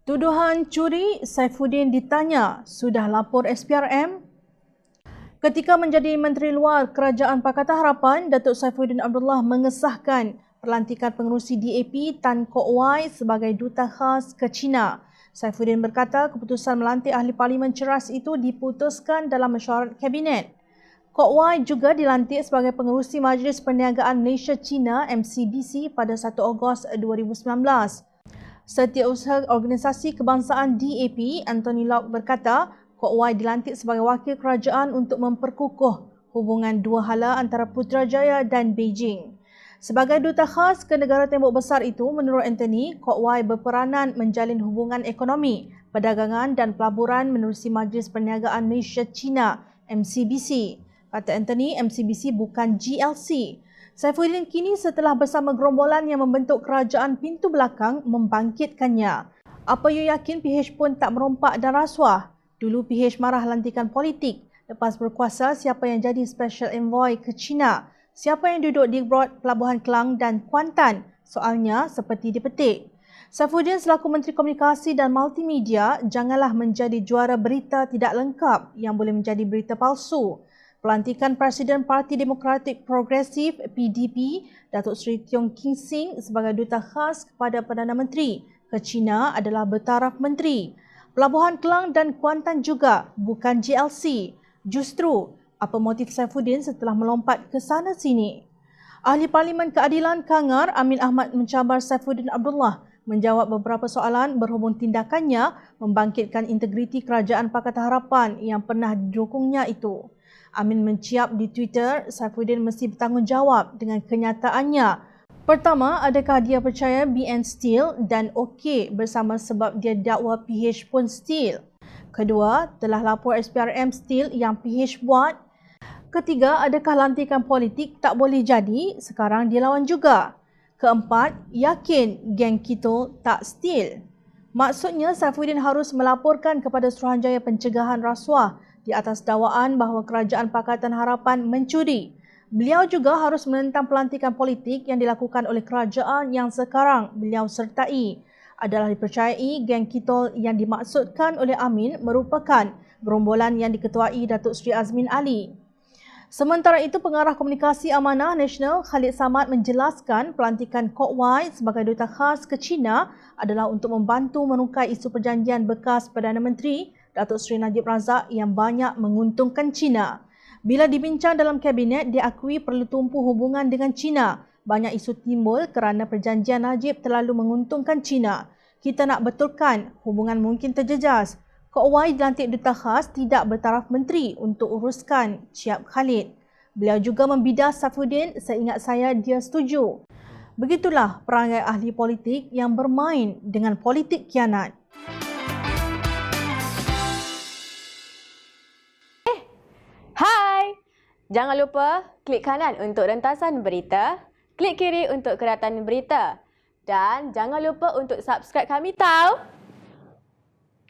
Tuduhan curi, Saifuddin ditanya, sudah lapor SPRM? Ketika menjadi Menteri Luar Kerajaan Pakatan Harapan, Datuk Saifuddin Abdullah mengesahkan pelantikan pengerusi DAP Tan Kok Wai sebagai Duta Khas ke China. Saifuddin berkata keputusan melantik ahli parlimen ceras itu diputuskan dalam mesyuarat Kabinet. Kok Wai juga dilantik sebagai pengerusi Majlis Perniagaan Malaysia-China MCBC pada 1 Ogos 2019. Setiausaha Organisasi Kebangsaan DAP, Anthony Locke berkata, Kok Wai dilantik sebagai wakil kerajaan untuk memperkukuh hubungan dua hala antara Putrajaya dan Beijing. Sebagai duta khas ke negara tembok besar itu, menurut Anthony, Kok Wai berperanan menjalin hubungan ekonomi, perdagangan dan pelaburan menerusi Majlis Perniagaan Malaysia-China MCBC. Kata Anthony, MCBC bukan GLC. Saifuddin kini setelah bersama gerombolan yang membentuk kerajaan pintu belakang membangkitkannya. Apa you yakin PH pun tak merompak dan rasuah? Dulu PH marah lantikan politik. Lepas berkuasa, siapa yang jadi Special Envoy ke China? Siapa yang duduk di Broad Pelabuhan Klang dan Kuantan? Soalnya seperti dipetik. Saifuddin selaku Menteri Komunikasi dan Multimedia, janganlah menjadi juara berita tidak lengkap yang boleh menjadi berita palsu. Pelantikan Presiden Parti Demokratik Progresif PDP, Datuk Seri Tiong King Sing sebagai Duta Khas kepada Perdana Menteri ke China adalah bertaraf menteri. Pelabuhan Klang dan Kuantan juga bukan GLC. Justru, apa motif Saifuddin setelah melompat ke sana sini? Ahli Parlimen Keadilan Kangar Amin Ahmad mencabar Saifuddin Abdullah menjawab beberapa soalan berhubung tindakannya membangkitkan integriti Kerajaan Pakatan Harapan yang pernah didukungnya itu. Amin menciap di Twitter, Saifuddin mesti bertanggungjawab dengan kenyataannya. Pertama, adakah dia percaya BN Steel dan okey bersama sebab dia dakwa PH pun Steel? Kedua, telah lapor SPRM Steel yang PH buat? Ketiga, adakah lantikan politik tak boleh jadi, sekarang dia lawan juga? Keempat, yakin geng kita tak Steel? Maksudnya, Saifuddin harus melaporkan kepada Suruhanjaya Pencegahan Rasuah di atas dakwaan bahawa Kerajaan Pakatan Harapan mencuri. Beliau juga harus menentang pelantikan politik yang dilakukan oleh kerajaan yang sekarang beliau sertai. Adalah dipercayai geng Kitol yang dimaksudkan oleh Amin merupakan gerombolan yang diketuai Datuk Seri Azmin Ali. Sementara itu, Pengarah Komunikasi Amanah Nasional Khalid Samad menjelaskan pelantikan Kok Wai sebagai Duta Khas ke China adalah untuk membantu menungkai isu perjanjian bekas Perdana Menteri Datuk Seri Najib Razak yang banyak menguntungkan China. Bila dibincang dalam Kabinet, diakui perlu tumpu hubungan dengan China. Banyak isu timbul kerana perjanjian Najib terlalu menguntungkan China. Kita nak betulkan, hubungan mungkin terjejas. Kok Wai dilantik Duta Khas tidak bertaraf menteri untuk uruskan, ciap Khalid. Beliau juga membidah Saifuddin, seingat saya dia setuju. Begitulah perangai ahli politik yang bermain dengan politik kianat. Jangan lupa klik kanan untuk rentasan berita, klik kiri untuk keratan berita dan jangan lupa untuk subscribe kami tau.